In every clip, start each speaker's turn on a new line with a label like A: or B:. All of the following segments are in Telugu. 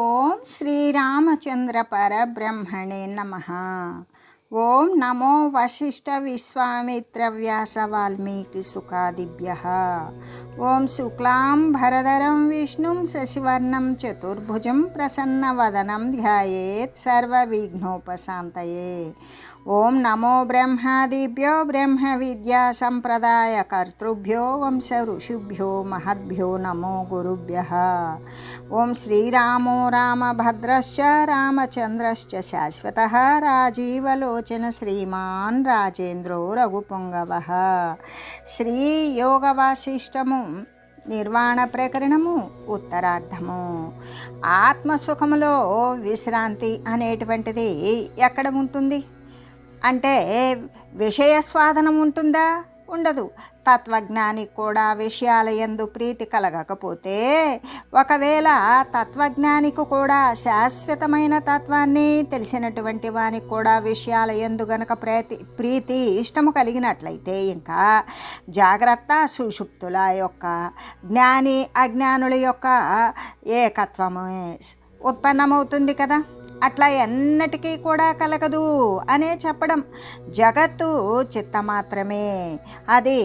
A: ఓం శ్రీరామచంద్ర పరబ్రహ్మణే నమః. ఓం నమో వశిష్ఠ విశ్వామిత్ర వ్యాస వాల్మీకి సుఖాదిభ్యః. ఓం శుక్లాం భరధరం విష్ణుం శశివర్ణం చతుర్భుజం ప్రసన్నవదనం ధ్యాయేత్ సర్వవిఘ్నోపశాంతయే. ఓం నమో బ్రహ్మాదిభ్యో బ్రహ్మ విద్యా సంప్రదాయ కర్తృభ్యో వంశ ఋషిభ్యో మహద్భ్యో నమో గురుభ్యః. ఓం శ్రీరామో రామభద్రశ్చ రామచంద్రశ్చ శాశ్వతః రాజీవలోచన శ్రీమాన్ రాజేంద్రో రఘుపుంగవః. శ్రీ యోగ వాసిష్టము నిర్వాణ ప్రకరణము ఉత్తరార్ధము. ఆత్మసుఖములో విశ్రాంతి అనేటువంటిది ఎక్కడ ఉంటుంది అంటే విషయ స్వాదనం ఉంటుందా? ఉండదు. తత్వజ్ఞానికి కూడా విషయాల యందు ప్రీతి కలగకపోతే, ఒకవేళ తత్వజ్ఞానికి కూడా శాశ్వతమైన తత్వాన్ని తెలిసినటువంటి వానికి కూడా విషయాల యందు గనక ప్రీతి ఇష్టము కలిగినట్లయితే, ఇంకా జాగ్రత్త సుషుప్తుల యొక్క జ్ఞాని అజ్ఞానుల యొక్క ఏకత్వము ఉత్పన్నమవుతుంది కదా. అట్లా ఎన్నటికీ కూడా కలగదు అనే చెప్పడం. జగత్తు చిత్త మాత్రమే, అది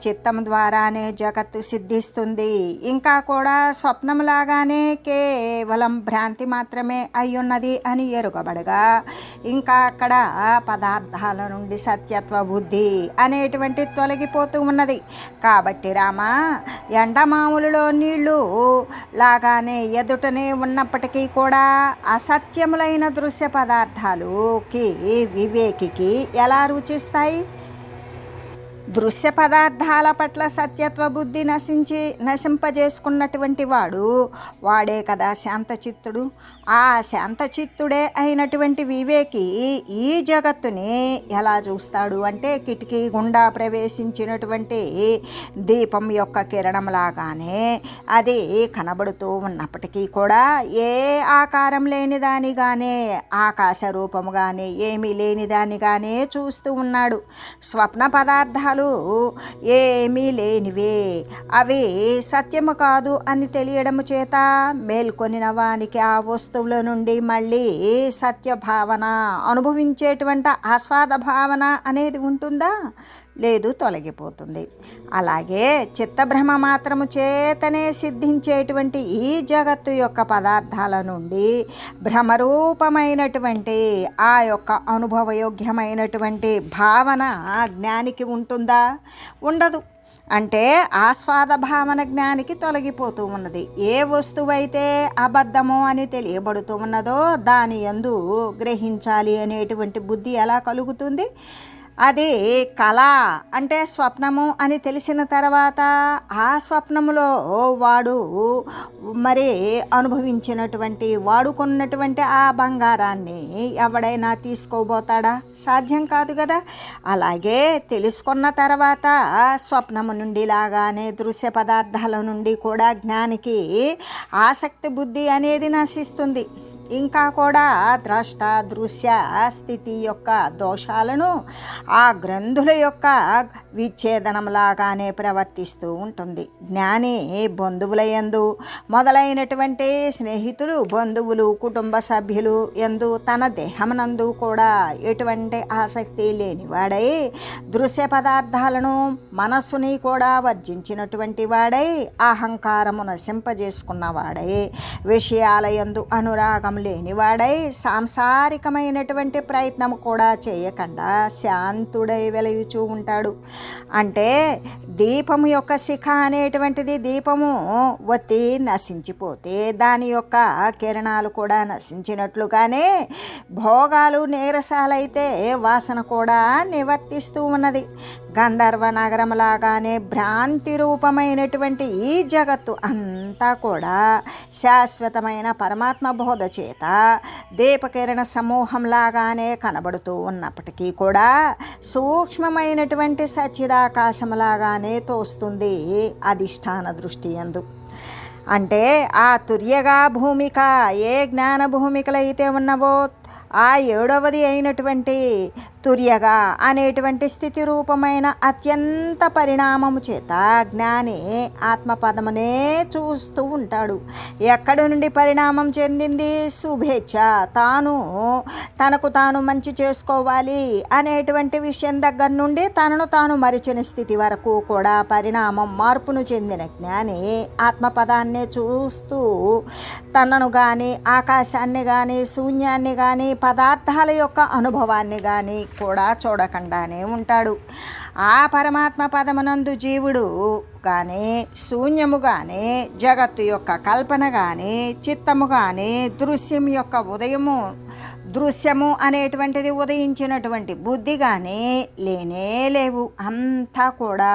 A: చిత్తం ద్వారానే జగత్తు సిద్ధిస్తుంది. ఇంకా కూడా స్వప్నంలాగానే కేవలం భ్రాంతి మాత్రమే అయ్యున్నది అని ఎరుగబడగా, ఇంకా అక్కడ పదార్థాల నుండి సత్యత్వ బుద్ధి అనేటువంటి తొలగిపోతూ ఉన్నది. కాబట్టి రామ, ఎండమాములలో నీళ్లు లాగానే ఎదుటనే ఉన్నప్పటికీ కూడా అసత్యములైన దృశ్య పదార్థాలుకి వివేకికి ఎలా రుచిస్తాయి? దృశ్య పదార్థాల పట్ల సత్యత్వ బుద్ధి నశింపజేసుకున్నటువంటి వాడే కదా శాంతచిత్తుడు. ఆ శాంతచిత్తుడే అయినటువంటి వివేకి ఈ జగత్తుని ఎలా చూస్తాడు అంటే, కిటికీ గుండా ప్రవేశించినటువంటి దీపం యొక్క కిరణంలాగానే అది కనబడుతూ ఉన్నప్పటికీ కూడా ఏ ఆకారం లేనిదానిగానే, ఆకాశ రూపముగానే, ఏమీ లేనిదానిగానే చూస్తూ ఉన్నాడు. స్వప్న పదార్థాలు ఏమీ లేనివే, అవి సత్యము కాదు అని తెలియడము చేత మేల్కొనిన వానికి ఆ వస్తువుల నుండి మళ్ళీ సత్యభావన అనుభవించేటువంటి ఆస్వాద భావన అనేది ఉంటుందా? లేదు, తొలగిపోతుంది. అలాగే చిత్తభ్రమ మాత్రము చేతనే సిద్ధించేటువంటి ఈ జగత్తు యొక్క పదార్థాల నుండి భ్రమరూపమైనటువంటి ఆ యొక్క అనుభవయోగ్యమైనటువంటి భావన జ్ఞానికి ఉంటుందా? ఉండదు. అంటే ఆస్వాద భావన జ్ఞానికి తొలగిపోతూ ఉన్నది. ఏ వస్తువైతే అబద్ధము అని తెలియబడుతూ ఉన్నదో దాని యందు గ్రహించాలి అనేటువంటి బుద్ధి ఎలా కలుగుతుంది? అది కళ అంటే స్వప్నము అని తెలిసిన తర్వాత ఆ స్వప్నములో వాడు మరి అనుభవించినటువంటి, వాడుకున్నటువంటి ఆ బంగారాన్ని ఎవడైనా తీసుకోబోతాడా? సాధ్యం కాదు కదా. అలాగే తెలుసుకున్న తర్వాత స్వప్నము నుండి లాగానే దృశ్య పదార్థాల నుండి కూడా జ్ఞానికి ఆసక్తి బుద్ధి అనేది నశిస్తుంది. ఇంకా కూడా ద్రష్ట దృశ్య స్థితి యొక్క దోషాలను ఆ గ్రంథుల యొక్క విచ్ఛేదనంలాగానే ప్రవర్తిస్తూ ఉంటుంది. జ్ఞాని బంధువుల యందు మొదలైనటువంటి స్నేహితులు, బంధువులు, కుటుంబ సభ్యులు యందు తన దేహమునందు కూడా ఎటువంటి ఆసక్తి లేనివాడై, దృశ్య పదార్థాలను మనస్సుని కూడా వర్జించినటువంటి వాడై, అహంకారము నశింపజేసుకున్నవాడై, విషయాల యందు అనురాగం లేనివాడై, సాంసారికమైనటువంటి ప్రయత్నం కూడా చేయకుండా శాంతుడై వెలయుచూ ఉంటాడు. అంటే దీపము యొక్క శిఖ అనేటువంటిది, దీపము ఒత్తి నశించిపోతే దాని యొక్క కిరణాలు కూడా నశించినట్లుగానే భోగాలు నీరసాలైతే వాసన కూడా నివర్తిస్తూ ఉన్నది. గంధర్వ నగరంలాగానే భ్రాంతి రూపమైనటువంటి ఈ జగత్తు అంతా కూడా శాశ్వతమైన పరమాత్మ బోధ చేత దీపకిరణ సమూహంలాగానే కనబడుతూ ఉన్నప్పటికీ కూడా సూక్ష్మమైనటువంటి సచ్చిదాకాశంలాగానే తోస్తుంది అధిష్టాన దృష్టి యందు. అంటే ఆ తుర్యగా భూమిక ఏ జ్ఞాన భూమికలైతే ఉన్నవో ఆ ఏడవది అయినటువంటి తుర్యగా అనేటువంటి స్థితి రూపమైన అత్యంత పరిణామము చేత జ్ఞాని ఆత్మపదమునే చూస్తూ ఉంటాడు. ఎక్కడి నుండి పరిణామం చెందింది? శుభేచ్ఛ, తనకు తాను మంచి చేసుకోవాలి అనేటువంటి విషయం దగ్గర నుండి తనను తాను మరిచిన స్థితి వరకు కూడా పరిణామం మార్పును చెందిన జ్ఞాని ఆత్మపదాన్నే చూస్తూ తనను కానీ ఆకాశాన్ని కానీ శూన్యాన్ని కానీ పదార్థాల యొక్క అనుభవాన్ని కానీ కూడా చూడకుండానే ఉంటాడు. ఆ పరమాత్మ పదమునందు జీవుడు కానీ శూన్యము కానీ జగత్తు యొక్క కల్పన కానీ చిత్తము కానీ దృశ్యము అనేటువంటిది ఉదయించినటువంటి బుద్ధి కానీ లేనే లేవు. అంతా కూడా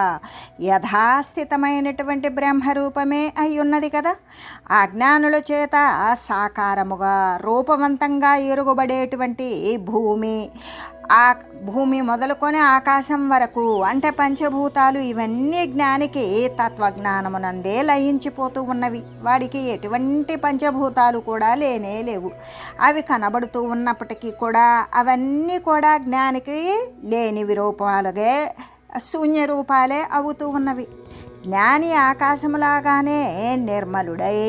A: యథాస్థితమైనటువంటి బ్రహ్మరూపమే అయి ఉన్నది కదా. అజ్ఞానుల చేత సాకారముగా రూపవంతంగా ఎరుగబడేటువంటి భూమి మొదలుకొని ఆకాశం వరకు అంటే పంచభూతాలు ఇవన్నీ జ్ఞానికి తత్వజ్ఞానమునందే లయించిపోతూ ఉన్నవి. వాడికి ఎటువంటి పంచభూతాలు కూడా లేనే లేవు. అవి కనబడుతూ ఉన్నప్పటికీ కూడా అవన్నీ కూడా జ్ఞానికి లేనివి రూపాలుగా శూన్య రూపాలే అవుతూ ఉన్నవి. జ్ఞాని ఆకాశములాగానే నిర్మలుడై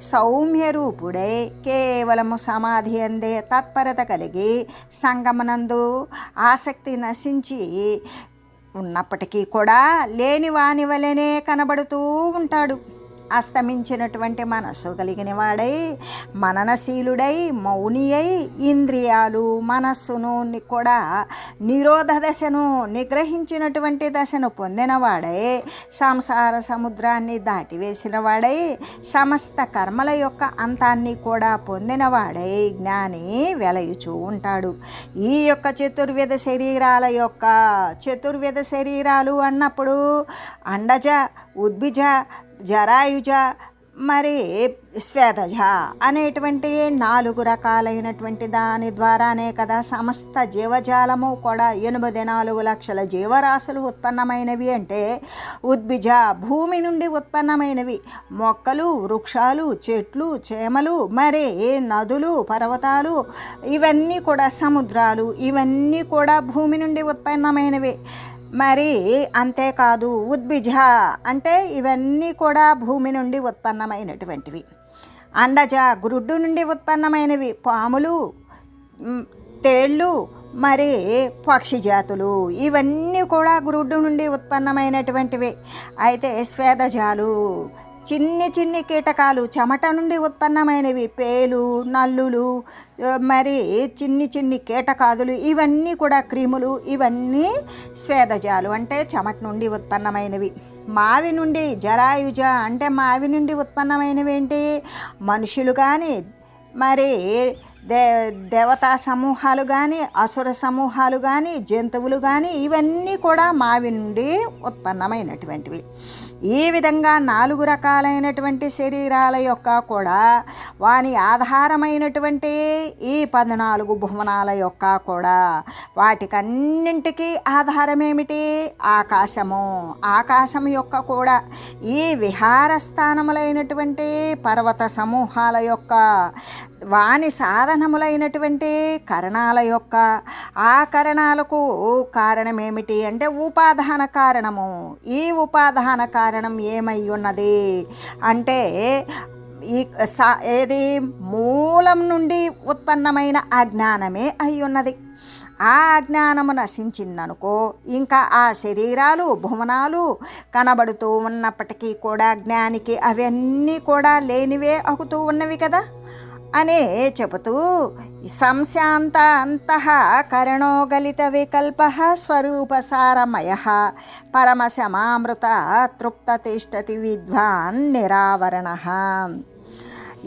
A: సౌమ్యరూపుడై కేవలము సమాధి అందే తత్పరత కలిగి సంగమనందు ఆసక్తి నశించి ఉన్నప్పటికీ కూడా లేని వాని వలెనే కనబడుతూ ఉంటాడు. అస్తమించినటువంటి మనస్సు కలిగిన వాడై మననశీలుడై మౌని అయి ఇంద్రియాలు మనస్సును కూడా నిరోధ దశను నిగ్రహించినటువంటి దశను పొందినవాడై సంసార సముద్రాన్ని దాటివేసిన వాడై సమస్త కర్మల యొక్క అంతాన్ని కూడా పొందినవాడై జ్ఞాని వెలయుచూ ఉంటాడు. ఈ యొక్క చతుర్విధ శరీరాలు అన్నప్పుడు అండజ, ఉద్భిజ, జరాయుజ మరి స్వేదజ అనేటువంటి 4 రకాలైనటువంటి దాని ద్వారానే కదా సమస్త జీవజాలము కూడా 84 లక్షల జీవరాశులు ఉత్పన్నమైనవి. అంటే ఉద్భిజ భూమి నుండి ఉత్పన్నమైనవి మొక్కలు, వృక్షాలు, చెట్లు, చేమలు, మరి నదులు, పర్వతాలు, ఇవన్నీ కూడా సముద్రాలు, ఇవన్నీ కూడా భూమి నుండి ఉత్పన్నమైనవి. మరి అంతేకాదు ఉద్భిజ అంటే ఇవన్నీ కూడా భూమి నుండి ఉత్పన్నమైనటువంటివి. అండజ గ్రుడ్డు నుండి ఉత్పన్నమైనవి పాములు, తేళ్ళు, మరి పక్షి జాతులు, ఇవన్నీ కూడా గ్రుడ్డు నుండి ఉత్పన్నమైనటువంటివి. అయితే స్వేదజాలు చిన్ని కీటకాలు చెమట నుండి ఉత్పన్నమైనవి, పేలు, నల్లులు, మరి చిన్ని కీటకాదులు, ఇవన్నీ కూడా క్రిములు, ఇవన్నీ స్వేదజాలు అంటే చెమట నుండి ఉత్పన్నమైనవి. మావి నుండి జరాయుజ అంటే మావి నుండి ఉత్పన్నమైనవి ఏంటి? మనుషులు కానీ మరి దేవతా సమూహాలు కానీ అసుర సమూహాలు కానీ జంతువులు కానీ ఇవన్నీ కూడా మావి నుండి ఉత్పన్నమైనటువంటివి. ఈ విధంగా 4 రకాలైనటువంటి శరీరాల యొక్క కూడా వాని ఆధారమైనటువంటి ఈ 14 భువనాల యొక్క కూడా వాటికన్నింటికీ ఆధారమేమిటి? ఆకాశం యొక్క కూడా ఈ విహార స్థానములైనటువంటి పర్వత సమూహాల యొక్క వాని సాధనములైనటువంటి కరణాల యొక్క ఆ కరణాలకు కారణమేమిటి అంటే ఉపాదాన కారణము. ఈ ఉపాదాన కారణం ఏమై ఉన్నది అంటే ఏది మూలం నుండి ఉత్పన్నమైన అజ్ఞానమే అయి ఉన్నది. ఆ అజ్ఞానము నశించిందనుకో ఇంకా ఆ శరీరాలు భువనాలు కనబడుతూ ఉన్నప్పటికీ కూడా జ్ఞానికి అవన్నీ కూడా లేనివే అవుతూ ఉన్నవి కదా అనే చెబుతూ సంశాంత అంతః కరణోగలిత వికల్ప స్వరూపసారమయ పరమశమామృత తృప్త తిష్టతి విద్వాన్ నిరావరణ.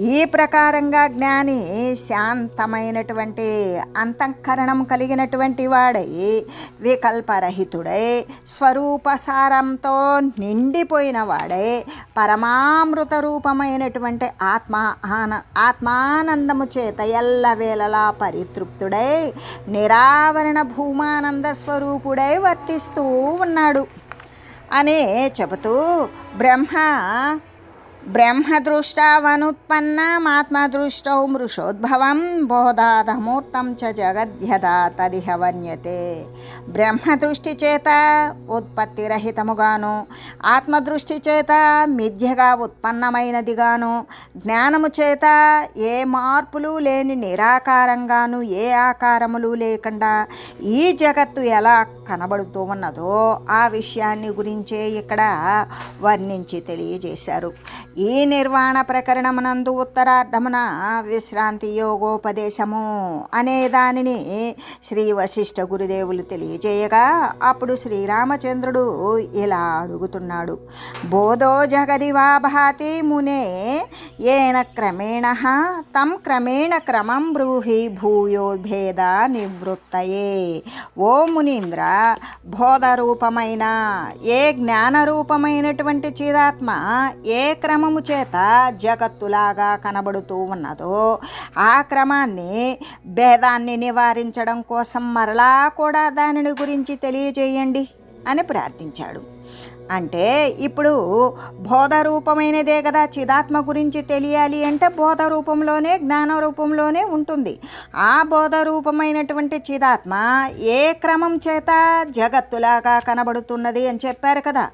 A: ఈ ప్రకారంగా జ్ఞాని శాంతమైనటువంటి అంతఃకరణం కలిగినటువంటి వాడై వికల్పరహితుడై స్వరూపసారంతో నిండిపోయిన వాడై పరమామృత రూపమైనటువంటి ఆత్మానందము చేత ఎల్లవేళలా పరితృప్తుడై నిరావరణ భూమానంద స్వరూపుడై వర్తిస్తూ ఉన్నాడు అనే చెబుతూ బ్రహ్మ బ్రహ్మదృష్టావనుత్పన్నమాత్మదృష్టౌ మృషోద్భవం బోధాధమూర్తం చ జగద్యథా తదిహ వర్ణ్యతే. బ్రహ్మదృష్టి చేత ఉత్పత్తిరహితముగాను, ఆత్మదృష్టి చేత మిథ్యగా ఉత్పన్నమైనదిగాను, జ్ఞానము చేత ఏ మార్పులు లేని నిరాకారంగాను, ఏ ఆకారములు లేకుండా ఈ జగత్తు ఎలా కనబడుతూ ఉన్నదో ఆ విషయాన్ని గురించే ఇక్కడ వర్ణించి తెలియజేశారు. ఈ నిర్వాణ ప్రకరణమునందు ఉత్తరార్ధమున విశ్రాంతి యోగోపదేశము అనే దానిని శ్రీ వశిష్ఠ గురుదేవులు తెలియజేయగా, అప్పుడు శ్రీరామచంద్రుడు ఇలా అడుగుతున్నాడు. బోధో జగదివా భాతి మునే ఏన క్రమేణ తం క్రమేణ క్రమం బ్రూహి భూయోభేద నివృత్తయే. ఓ మునీంద్ర, బోధరూపమైన ఏ జ్ఞానరూపమైనటువంటి చిదాత్మ ఏ క్రమము చేత జగత్తులాగా కనబడుతూ ఉన్నదో ఆ క్రమాన్ని, భేదాన్ని నివారించడం కోసం మరలా కూడా దానిని గురించి తెలియజేయండి అని ప్రార్థించాడు. అంటే ఇప్పుడు బోధ రూపమైనదే కదా చిదాత్మ గురించి తెలియాలి అంటే బోధ రూపంలోనే, జ్ఞాన రూపంలోనే ఉంటుంది. ఆ బోధ రూపమైనటువంటి చిదాత్మ ఏ క్రమం చేత జగత్తులాగా కనబడుతున్నది అని చెప్పారు కదా.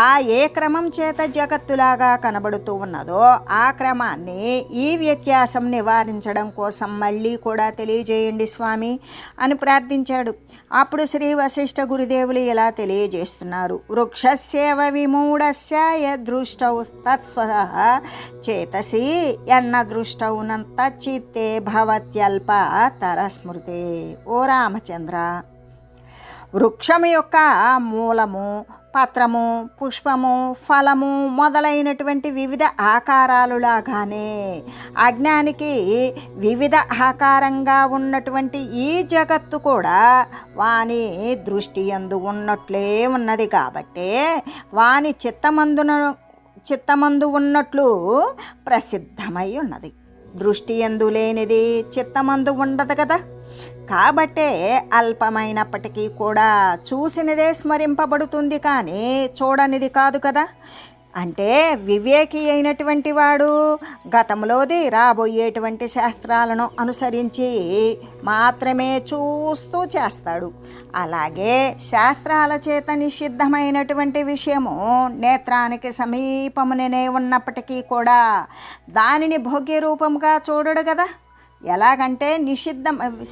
A: ఆ ఏ క్రమం చేత జగత్తులాగా కనబడుతూ ఉన్నదో ఆ క్రమాన్ని, ఈ వ్యత్యాసం నివారించడం కోసం మళ్ళీ కూడా తెలియజేయండి స్వామి అని ప్రార్థించాడు. అప్పుడు శ్రీ వశిష్ఠ గురుదేవులు ఇలా తెలియజేస్తున్నారు. వృక్షస్యేవ విమూఢస్య యదృష్టౌ తత్స్వః చేతసి యన్న దృష్టౌ తచ్చిత్తే భవత్యల్ప తరస్మృతే. ఓ రామచంద్ర, వృక్షము యొక్క మూలము, పత్రము, పుష్పము, ఫలము మొదలైనటువంటి వివిధ ఆకారాలులాగానే అజ్ఞానికి వివిధ ఆకారంగా ఉన్నటువంటి ఈ జగత్తు కూడా వాని దృష్టి యందు ఉన్నట్లే ఉన్నది. కాబట్టే వాని చిత్తమందు ఉన్నట్లు ప్రసిద్ధమై ఉన్నది. దృష్టి యందు లేనిది చిత్తమందు ఉండదు కదా. కాబట్టే అల్పమైనప్పటికీ కూడా చూసినదే స్మరింపబడుతుంది కానీ చూడనిది కాదు కదా. అంటే వివేకి అయినటువంటి వాడు గతంలోది రాబోయేటువంటి శాస్త్రాలను అనుసరించి మాత్రమే చూస్తూ చేస్తాడు. అలాగే శాస్త్రాల చేత నిషిద్ధమైనటువంటి విషయము నేత్రానికి సమీపముననే ఉన్నప్పటికీ కూడా దానిని భోగ్య రూపంగా చూడడు కదా. ఎలాగంటే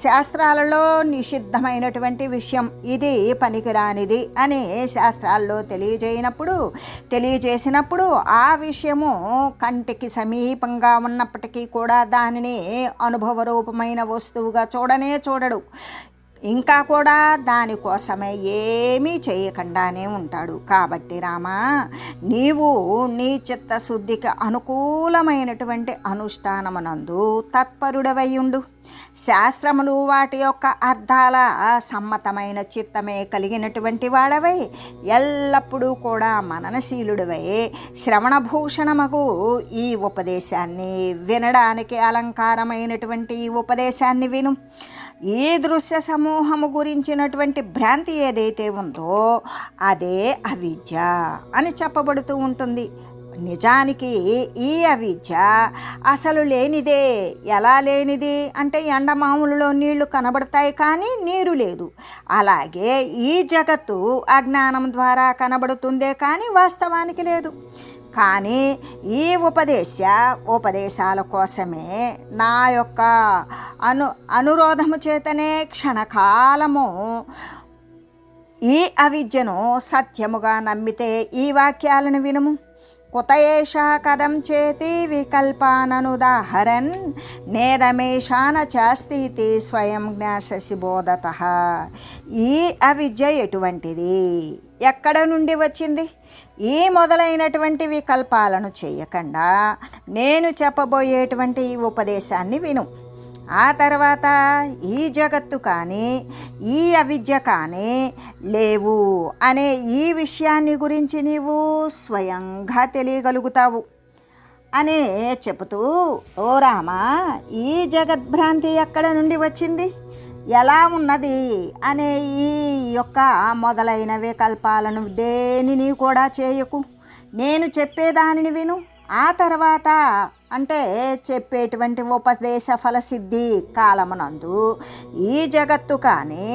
A: శాస్త్రాలలో నిషిద్ధమైనటువంటి విషయం ఇది పనికిరానిది అని శాస్త్రాల్లో తెలియజేసినప్పుడు ఆ విషయము కంటికి సమీపంగా ఉన్నప్పటికీ కూడా దానిని అనుభవ రూపమైన వస్తువుగా చూడడు. ఇంకా కూడా దానికోసమే ఏమీ చేయకుండానే ఉంటాడు. కాబట్టి రామా, నీవు నీ చిత్తశుద్ధికి అనుకూలమైనటువంటి అనుష్ఠానమునందు తత్పరుడవైయుండు. శాస్త్రములు వాటి యొక్క అర్థాల సమ్మతమైన చిత్తమే కలిగినటువంటి వాడవై ఎల్లప్పుడూ కూడా మననశీలుడివై శ్రవణభూషణమగు ఈ ఉపదేశాన్ని వినడానికి అలంకారమైనటువంటి ఈ ఉపదేశాన్ని విను. ఈ దృశ్య సమూహము గురించినటువంటి భ్రాంతి ఏదైతే ఉందో అదే అవిద్య అని చెప్పబడుతూ ఉంటుంది. నిజానికి ఈ అవిద్య అసలు లేనిదే. ఎలా లేనిది అంటే ఎండమాములలో నీళ్లు కనబడతాయి కానీ నీరు లేదు. అలాగే ఈ జగత్తు అజ్ఞానం ద్వారా కనబడుతుందే కానీ వాస్తవానికి లేదు. కానీ ఈ ఉపదేశాల కోసమే నా యొక్క అనురోధము చేతనే క్షణకాలము ఈ అవిద్యను సత్యముగా నమ్మితే ఈ వాక్యాలను వినుము. కుతయేషా కథం చేతి వికల్పాననుదాహరన్ నేదమేషాన చాస్తితి స్వయం జ్ఞాససి బోధతః. ఈ అవిద్య ఎటువంటిది, ఎక్కడ నుండి వచ్చింది? ఈ మొదలైనటువంటి వికల్పాలను చేయకుండా నేను చెప్పబోయేటువంటి ఈ ఉపదేశాన్ని విను. ఆ తర్వాత ఈ జగత్తు కానీ ఈ అవిద్య కానీ లేవు అనే ఈ విషయాన్ని గురించి నీవు స్వయంగా తెలియగలుగుతావు అనే చెబుతూ, ఓ రామా, ఈ జగద్భ్రాంతి ఎక్కడ నుండి వచ్చింది, ఎలా ఉన్నది అనే ఈ యొక్క మొదలైన వికల్పాలను దేనిని కూడా చేయకు. నేను చెప్పేదానిని విను. ఆ తర్వాత అంటే చెప్పేటువంటి ఉపదేశ ఫలసిద్ధి కాలమునందు ఈ జగత్తు కానీ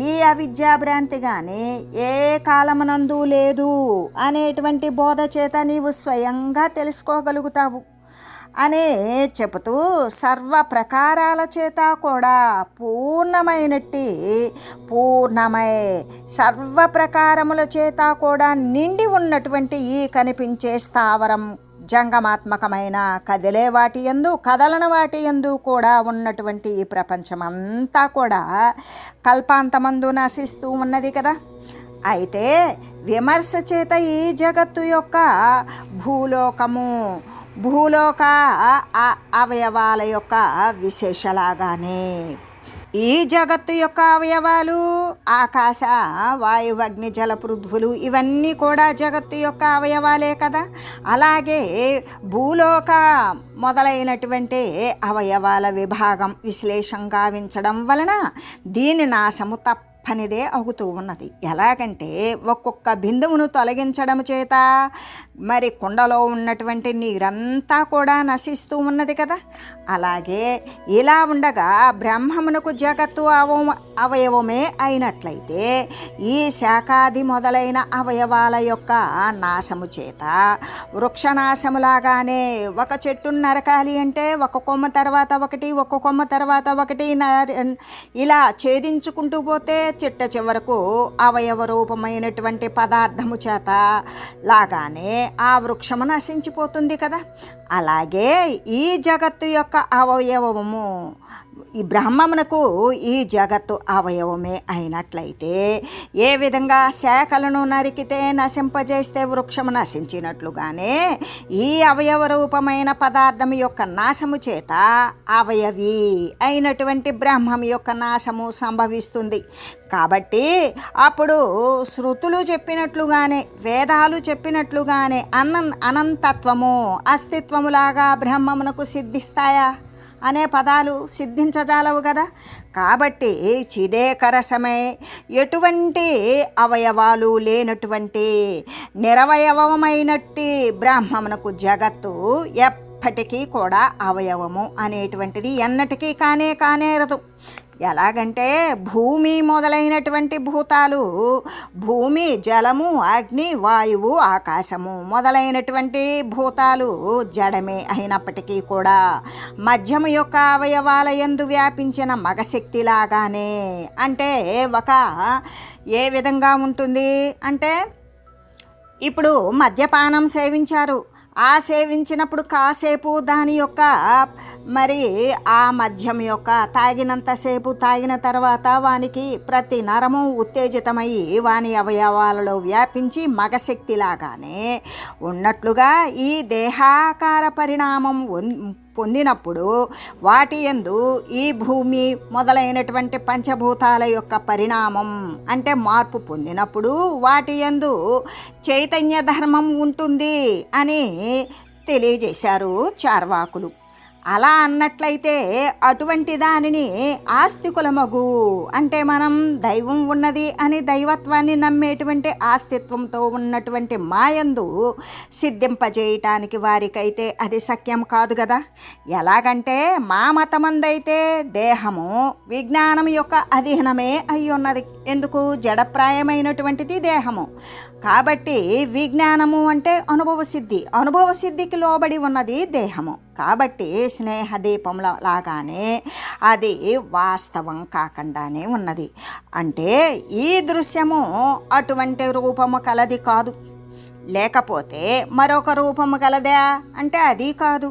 A: ఈ అవిద్యాభ్రాంతి కానీ ఏ కాలమునందు లేదు అనేటువంటి బోధ చేత నీవు స్వయంగా తెలుసుకోగలుగుతావు అని చెబుతూ సర్వ ప్రకారాల చేత కూడా పూర్ణమై సర్వ ప్రకారముల చేత కూడా నిండి ఉన్నటువంటి ఈ కనిపించే స్థావరం జంగమాత్మకమైన కదిలే వాటి యందు కదలన వాటి యందు కూడా ఉన్నటువంటి ఈ ప్రపంచమంతా కూడా కల్పాంతమందు నశిస్తూ ఉన్నది కదా. అయితే విమర్శ చేత ఈ జగత్తు యొక్క భూలోక అవయవాల యొక్క విశేషలాగానే ఈ జగత్తు యొక్క అవయవాలు ఆకాశ వాయు అగ్ని జల పృథ్వులు ఇవన్నీ కూడా జగత్తు యొక్క అవయవాలే కదా. అలాగే భూలోక మొదలైనటువంటి అవయవాల విభాగం విశ్లేషం గావించడం వలన దీని నాశము పనిదే అవుతూ ఉన్నది. ఎలాగంటే ఒక్కొక్క బిందువును తొలగించడం చేత మరి కుండలో ఉన్నటువంటి నీరంతా కూడా నశిస్తూ ఉన్నది కదా. అలాగే ఇలా ఉండగా బ్రహ్మమునకు జగత్తు అవయవమే అయినట్లయితే ఈ శాఖాది మొదలైన అవయవాల యొక్క నాశము చేత వృక్షనాశములాగానే ఒక చెట్టును నరకాలి అంటే ఒక కొమ్మ తర్వాత ఒకటి ఒక కొమ్మ తర్వాత ఒకటి ఇలా ఛేదించుకుంటూ పోతే చిట్ట చివరకు అవయవ రూపమైనటువంటి పదార్థము చేత లాగానే ఆ వృక్షము నశించిపోతుంది కదా. అలాగే ఈ జగత్తు యొక్క అవయవము ఈ బ్రహ్మమునకు ఈ జగత్తు అవయవమే అయినట్లయితే ఏ విధంగా శాఖలను నరికితే నశింపజేస్తే వృక్షము నశించినట్లుగానే ఈ అవయవ రూపమైన పదార్థం యొక్క నాశము చేత అవయవి అయినటువంటి బ్రహ్మం యొక్క నాశము సంభవిస్తుంది. కాబట్టి అప్పుడు శృతులు చెప్పినట్లుగానే వేదాలు చెప్పినట్లుగానే అనంతత్వము అస్తిత్వములాగా బ్రహ్మమునకు సిద్ధిస్తాయా అనే పదాలు సిద్ధించజాలవు కదా. కాబట్టి చిదేకరసమై ఎటువంటి అవయవాలు లేనటువంటి నిరవయవమైనట్టి బ్రహ్మమునకు జగత్తు ఎప్పటికీ కూడా అవయవము అనేటువంటిది ఎన్నటికీ కానేరదు. ఎలాగంటే భూమి మొదలైనటువంటి భూతాలు భూమి జలము అగ్ని వాయువు ఆకాశము మొదలైనటువంటి భూతాలు జడమే అయినప్పటికీ కూడా మధ్యము యొక్క అవయవాల యందు వ్యాపించిన మగశక్తిలాగానే అంటే ఒక ఏ విధంగా ఉంటుంది అంటే ఇప్పుడు మద్యపానం సేవించారు. ఆ సేవించినప్పుడు కాసేపు దాని యొక్క మరి ఆ మద్యం యొక్క తాగినంతసేపు తాగిన తర్వాత వానికి ప్రతి నరము ఉత్తేజితమయ్యి వాని అవయవాలలో వ్యాపించి మగశక్తిలాగానే ఉన్నట్లుగా ఈ దేహాకార పరిణామం పొందినప్పుడు వాటి యందు ఈ భూమి మొదలైనటువంటి పంచభూతాల యొక్క పరిణామం అంటే మార్పు పొందినప్పుడు వాటి యందు చైతన్య ధర్మం ఉంటుంది అని తెలియజేశారు చార్వాకులు. అలా అన్నట్లయితే అటువంటి దానిని ఆస్తికులమగు అంటే మనం దైవం ఉన్నది అని దైవత్వాన్ని నమ్మేటువంటి ఆస్తిత్వంతో ఉన్నటువంటి మాయందు సిద్ధింపజేయటానికి వారికైతే అది శక్యం కాదు కదా. ఎలాగంటే మా మతమందైతే దేహము విజ్ఞానం యొక్క అధీనమే అయి ఉన్నది. ఎందుకు? జడప్రాయమైనటువంటిది దేహము. కాబట్టి విజ్ఞానము అంటే అనుభవ సిద్ధికి లోబడి ఉన్నది దేహము. కాబట్టి స్నేహదీపంలో లాగానే అది వాస్తవం కాకుండానే ఉన్నది. అంటే ఈ దృశ్యము అటువంటి రూపము కలది కాదు. లేకపోతే మరొక రూపము కలదా అంటే అది కాదు.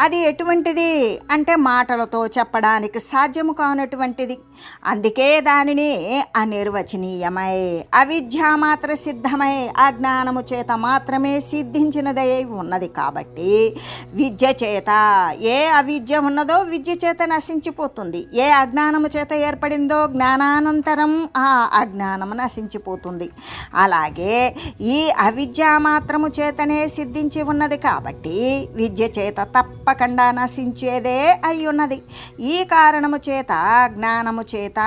A: అది ఎటువంటిది అంటే మాటలతో చెప్పడానికి సాధ్యము కానటువంటిది. అందుకే దానిని అనిర్వచనీయమై అవిద్యామాత్ర సిద్ధమై అజ్ఞానము చేత మాత్రమే సిద్ధించినదై ఉన్నది. కాబట్టి విద్య చేత ఏ అవిద్య ఉన్నదో విద్య చేత నశించిపోతుంది. ఏ అజ్ఞానము చేత ఏర్పడిందో జ్ఞానానంతరం ఆ అజ్ఞానము నశించిపోతుంది. అలాగే ఈ అవిద్యామాత్రము చేతనే సిద్ధించి ఉన్నది. కాబట్టి విద్య చేత తప్పకుండా నశించేదే అయ్యున్నది. ఈ కారణము చేత జ్ఞానము చేత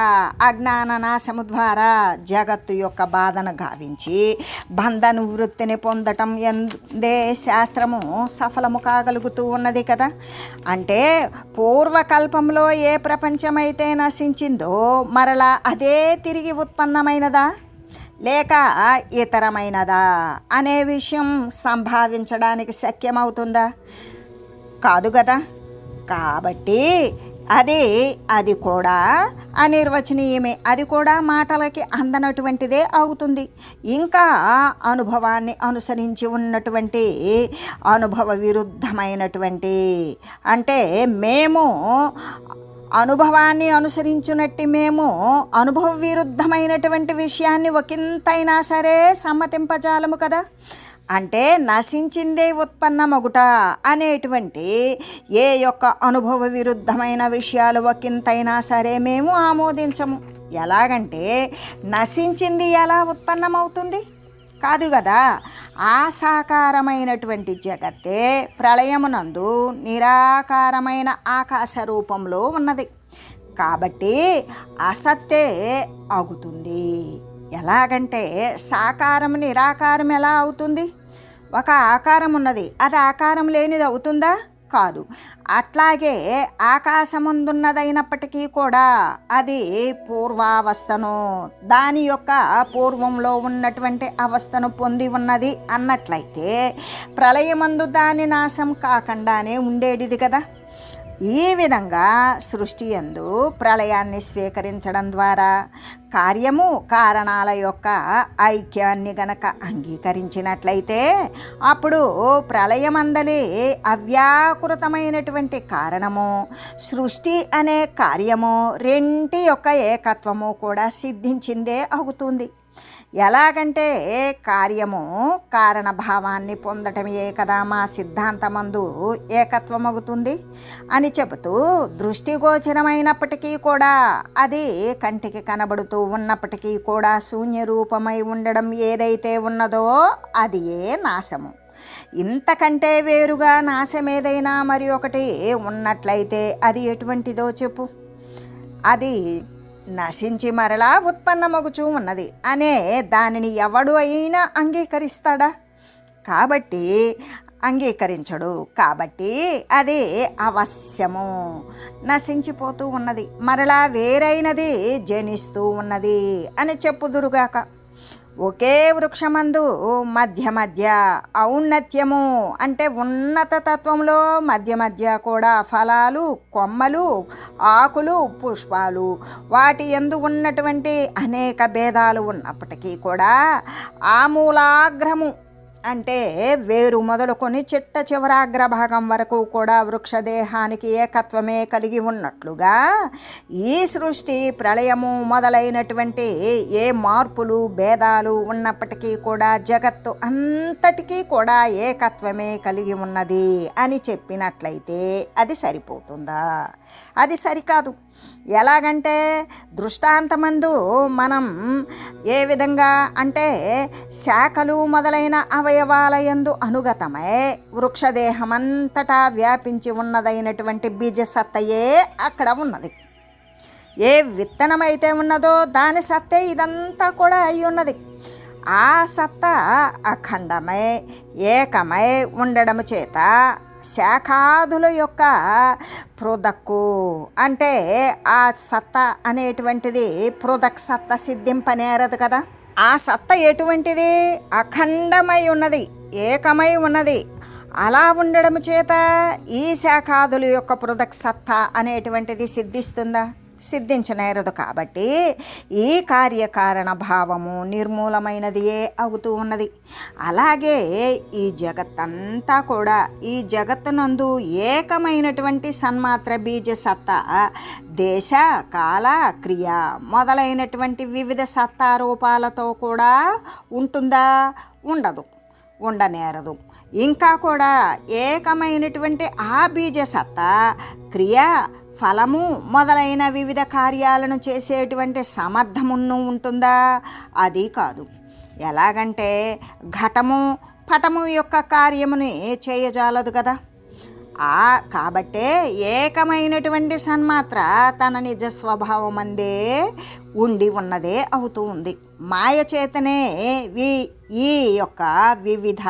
A: అజ్ఞాన నాశము ద్వారా జగత్తు యొక్క బాధను గావించి బంధ నివృత్తిని పొందటం ఎందే శాస్త్రము సఫలము కాగలుగుతూ ఉన్నది కదా. అంటే పూర్వకల్పంలో ఏ ప్రపంచమైతే నశించిందో మరలా అదే తిరిగి ఉత్పన్నమైనదా లేక ఇతరమైనదా అనే విషయం సంభావించడానికి శక్యమవుతుందా? కాదు కదా. కాబట్టి అది కూడా అనిర్వచనీయమే, అది కూడా మాటలకి అందనటువంటిదే అవుతుంది. ఇంకా అనుభవాన్ని అనుసరించి ఉన్నటువంటి అనుభవ విరుద్ధమైనటువంటి, అంటే మేము అనుభవాన్ని అనుసరించున్నట్టు మేము అనుభవ విరుద్ధమైనటువంటి విషయాన్ని ఒకంతైనా సరే సమ్మతింపజాలము కదా. అంటే నశించిందే ఉత్పన్నమగుట అనేటువంటి ఏ యొక్క అనుభవ విరుద్ధమైన విషయాలు ఒకంతైనా సరే మేము ఆమోదించము. ఎలాగంటే నశించింది ఎలా ఉత్పన్నమవుతుంది? కాదు కదా. ఆ సాకారమైనటువంటి జగత్తే ప్రళయమునందు నిరాకారమైన ఆకాశ రూపంలో ఉన్నది. కాబట్టి అసత్తే ఆగుతుంది. ఎలాగంటే సాకారం నిరాకారం ఎలా అవుతుంది? ఒక ఆకారం ఉన్నది, అది ఆకారం లేనిది అవుతుందా? కాదు. అట్లాగే ఆకాశముందున్నదైనప్పటికీ కూడా అది పూర్వావస్థను, దాని యొక్క పూర్వంలో ఉన్నటువంటి అవస్థను పొంది ఉన్నది అన్నట్లయితే ప్రళయమందు దాని నాశం కాకుండానే ఉండేటిది కదా. ఈ విధంగా సృష్టి యందు ప్రళయాన్ని స్వీకరించడం ద్వారా కార్యము కారణాల యొక్క ఐక్యాన్ని గనక అంగీకరించినట్లయితే అప్పుడు ప్రళయమందలి అవ్యాకృతమైనటువంటి కారణము, సృష్టి అనే కార్యము రెంటి యొక్క ఏకత్వము కూడా సిద్ధించిందే అవుతుంది. ఎలాగంటే కార్యము కారణభావాన్ని పొందటమే కదా మా సిద్ధాంతమందు ఏకత్వమవుతుంది అని చెబుతూ, దృష్టిగోచరమైనప్పటికీ కూడా అది కంటికి కనబడుతూ ఉన్నప్పటికీ కూడా శూన్యరూపమై ఉండడం ఏదైతే ఉన్నదో అది నాశము. ఇంతకంటే వేరుగా నాశం ఏదైనా మరి ఒకటి ఉన్నట్లయితే అది ఎటువంటిదో చెప్పు. అది నశించి మరలా ఉత్పన్నమగుచూ ఉన్నది అనే దానిని ఎవడు అయినా అంగీకరిస్తాడా? కాబట్టి అంగీకరించడు. కాబట్టి అది అవశ్యము నశించిపోతూ ఉన్నది, మరలా వేరైనది జనిస్తూ ఉన్నది అని చెప్పుదురుగాక. ఒకే వృక్షమందు మధ్య మధ్య ఔన్నత్యము, అంటే ఉన్నత తత్వంలో మధ్య మధ్య కూడా ఫలాలు, కొమ్మలు, ఆకులు, పుష్పాలు వాటి యందు ఉన్నటువంటి అనేక భేదాలు ఉన్నప్పటికీ కూడా ఆ మూలాగ్రము, అంటే వేరు మొదలుకొని చిట్ట చివరాగ్రభాగం వరకు కూడా వృక్షదేహానికి ఏకత్వమే కలిగి ఉన్నట్లుగా ఈ సృష్టి ప్రళయము మొదలైనటువంటి ఏ మార్పులు భేదాలు ఉన్నప్పటికీ కూడా జగత్తు అంతటికీ కూడా ఏకత్వమే కలిగి ఉన్నది అని చెప్పినట్లయితే అది సరిపోతుందా? అది సరికాదు. ఎలాగంటే దృష్టాంతమందు మనం ఏ విధంగా అంటే శాఖలు మొదలైన అవయవాలయందు అనుగతమై వృక్షదేహమంతటా వ్యాపించి ఉన్నదైనటువంటి బీజసత్తయే అక్కడ ఉన్నది. ఏ విత్తనమైతే ఉన్నదో దాని సత్తే ఇదంతా కూడా అయి ఉన్నది. ఆ సత్తా అఖండమై ఏకమై ఉండడము చేత శాఖాదుల యొక్క పృథక్కు, అంటే ఆ సత్తా అనేటువంటిది పృథక్ సత్త సిద్ధింపనేరదు కదా. ఆ సత్త ఎటువంటిది? అఖండమై ఉన్నది, ఏకమై ఉన్నది. అలా ఉండడం చేత ఈ శాఖాదుల యొక్క పృథక్ సత్తా అనేటువంటిది సిద్ధిస్తుందా? సిద్ధించనేరదు. కాబట్టి ఈ కార్యకారణ భావము నిర్మూలమైనదియే అవుతూ ఉన్నది. అలాగే ఈ జగత్తంతా కూడా ఈ జగత్తునందు ఏకమైనటువంటి సన్మాత్ర బీజ సత్తా దేశ కాల క్రియ మొదలైనటువంటి వివిధ సత్తా రూపాలతో కూడా ఉంటుందా? ఉండదు, ఉండనేరదు. ఇంకా కూడా ఏకమైనటువంటి ఆ బీజ సత్తా క్రియ ఫలము మొదలైన వివిధ కార్యాలను చేసేటువంటి సమర్థమును ఉంటుందా? అది కాదు. ఎలాగంటే ఘటము పటము యొక్క కార్యముని చేయజాలదు కదా. కాబట్టే ఏకమైనటువంటి సన్మాత్ర తన నిజ స్వభావమందే ఉండి ఉన్నదే అవుతూ ఉంది. మాయ చేతనే ఈ యొక్క వివిధ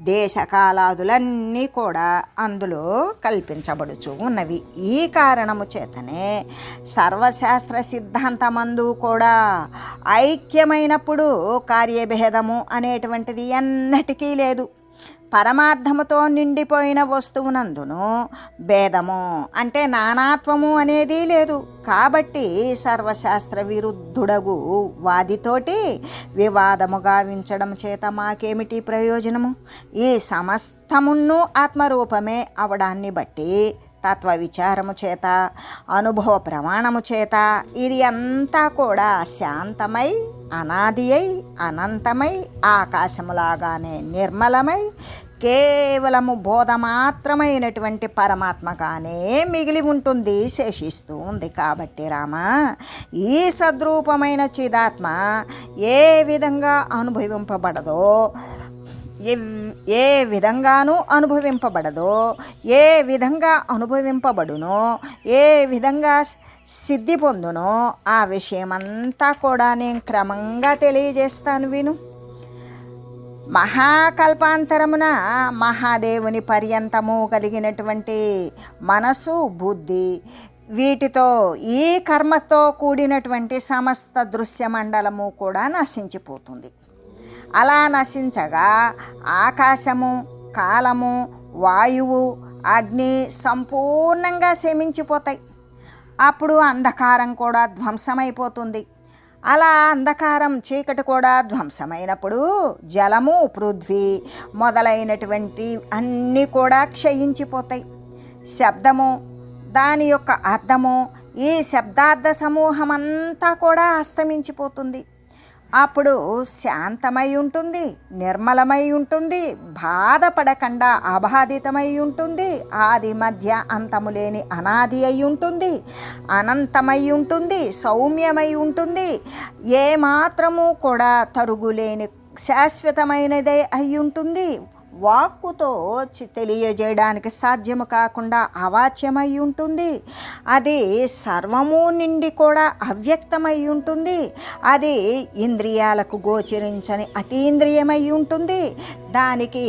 A: దేశకాలాదులన్నీ కూడా అందులో కల్పించబడుచు ఉన్నవి. ఈ కారణము చేతనే సర్వశాస్త్ర సిద్ధాంతమందు కూడా ఐక్యమైనప్పుడు కార్యభేదము అనేటువంటిది ఎన్నటికీ లేదు. పరమార్థముతో నిండిపోయిన వస్తువునందును భేదము అంటే నానాత్వము అనేది లేదు. కాబట్టి సర్వశాస్త్ర విరుద్ధుడగు వాదితోటి వివాదము గావించడం చేత మాకేమిటి ప్రయోజనము? ఈ సమస్తమును ఆత్మరూపమే అవడాన్ని బట్టి తత్వ విచారము చేత అనుభవ ప్రమాణము చేత ఇది అంతా కూడా శాంతమై అనాది అయి అనంతమై ఆకాశములాగానే నిర్మలమై కేవలము బోధ మాత్రమైనటువంటి పరమాత్మగానే మిగిలి ఉంటుంది, శేషిస్తూ ఉంది. కాబట్టి రామా, ఈ సద్రూపమైన చిదాత్మ ఏ విధంగా అనుభవింపబడదో ఏ విధంగానూ అనుభవింపబడదో, ఏ విధంగా అనుభవింపబడునో, ఏ విధంగా సిద్ధి పొందునో ఆ విషయమంతా కూడా నేను క్రమంగా తెలియజేస్తాను విను. మహాకల్పాంతరమున మహాదేవుని పర్యంతము కలిగినటువంటి మనసు, బుద్ధి వీటితో ఈ కర్మతో కూడినటువంటి సమస్త దృశ్యమండలము కూడా నశించిపోతుంది. అలా నశించగా ఆకాశము, కాలము, వాయువు, అగ్ని సంపూర్ణంగా శమించిపోతాయి. అప్పుడు అంధకారం కూడా ధ్వంసమైపోతుంది. అలా అంధకారం, చీకటి కూడా ధ్వంసమైనప్పుడు జలము, పృథ్వీ మొదలైనటువంటి అన్నీ కూడా క్షయించిపోతాయి. శబ్దము, దాని యొక్క అర్థము, ఈ శబ్దార్థ సమూహమంతా కూడా అస్తమించిపోతుంది. అప్పుడు శాంతమై ఉంటుంది, నిర్మలమై ఉంటుంది, బాధపడకుండా అబాధితమై ఉంటుంది, ఆది మధ్య అంతము లేని అనాది అయి ఉంటుంది, అనంతమై ఉంటుంది, సౌమ్యమై ఉంటుంది, ఏమాత్రము కూడా తరుగులేని శాశ్వతమైనదే అయి ఉంటుంది. వాక్కుతో తెలియజేయడానికి సాధ్యము కాకుండా అవాచ్యమై ఉంటుంది. అది సర్వము నిండి కూడా అవ్యక్తమై ఉంటుంది. అది ఇంద్రియాలకు గోచరించని అతీంద్రియమై ఉంటుంది. దానికి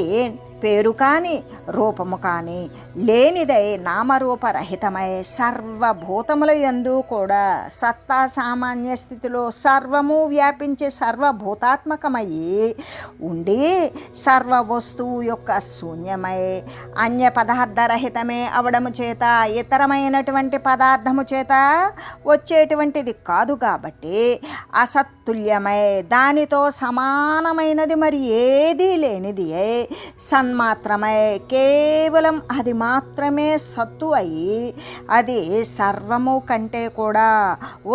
A: పేరు కానీ రూపము కానీ లేనిదై నామరూపరహితమై సర్వభూతముల యందు కూడా సత్తా సామాన్య స్థితిలో సర్వము వ్యాపించి సర్వభూతాత్మకమయ్యి ఉండి సర్వ వస్తువు యొక్క శూన్యమై అన్య పదార్థరహితమే అవడము చేత ఇతరమైనటువంటి పదార్థము చేత వచ్చేటువంటిది కాదు. కాబట్టి అసత్తుల్యమై దానితో సమానమైనది మరి ఏదీ లేనిది సన్మాత్రమై కేవలం అది మాత్రమే సత్తు అయి అది సర్వము కంటే కూడా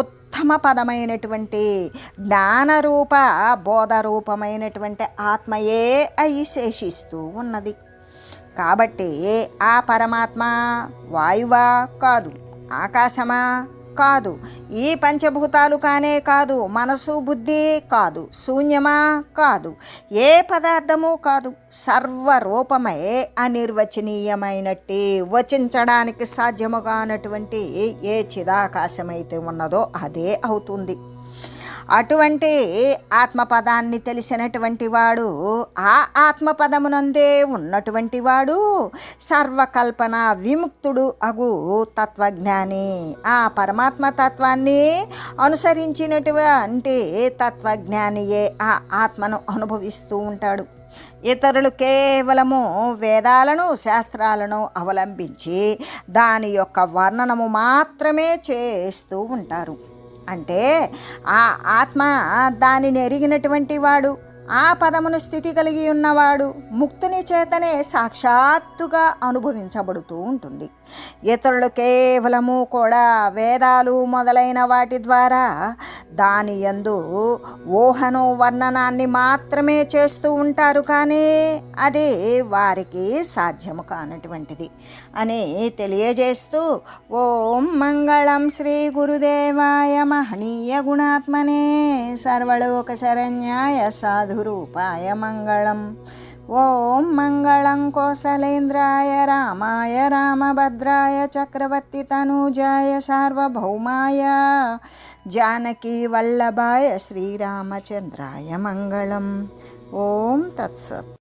A: ఉత్తమ పదమైనటువంటి జ్ఞానరూప బోధరూపమైనటువంటి ఆత్మయే అయి శేషిస్తూ ఉన్నది. కాబట్టి ఆ పరమాత్మ వాయువా కాదు, ఆకాశమా కాదు, ఈ పంచభూతాలు కానే కాదు, మనసు బుద్ధి కాదు, శూన్యమా కాదు, ఏ పదార్థము కాదు, సర్వరూపమై అనిర్వచనీయమైనట్టి వచించడానికి సాధ్యము కానటువంటి ఏ చిదాకాశమైతే ఉన్నదో అదే అవుతుంది. అటువంటి ఆత్మపదాన్ని తెలిసినటువంటి వాడు, ఆ ఆత్మపదమునందే ఉన్నటువంటి వాడు సర్వకల్పన విముక్తుడు అగు తత్వజ్ఞాని. ఆ పరమాత్మ తత్వాన్ని అనుసరించినటువంటి తత్వజ్ఞానియే ఆ ఆత్మను అనుభవిస్తూ ఉంటాడు. ఇతరులు కేవలము వేదాలను శాస్త్రాలను అవలంబించి దాని యొక్క వర్ణనము మాత్రమే చేస్తూ ఉంటారు. అంటే ఆ ఆత్మ దానిని ఎరిగినటువంటి వాడు, ఆ పదమును స్థితి కలిగి ఉన్నవాడు ముక్తుని చేతనే సాక్షాత్తుగా అనుభవించబడుతూ ఉంటుంది. ఇతరులు కేవలము కూడా వేదాలు మొదలైన వాటి ద్వారా దాని యందు ఊహను వర్ణనాన్ని మాత్రమే చేస్తూ ఉంటారు. కానీ అది వారికి సాధ్యము కానటువంటిది అని తెలియజేస్తూ ఓం మంగళం శ్రీ గురుదేవాయ మహనీయ గుణాత్మనే సర్వలోక శరణ్యాయ సాధురూపాయ మంగళం. ఓం మంగళం కోసలేంద్రాయ రామాయ రామభద్రాయ చక్రవర్తి తనూజాయ సార్వభౌమాయ జానకీ వల్లభాయ శ్రీరామచంద్రాయ మంగళం. ఓం తత్సత్.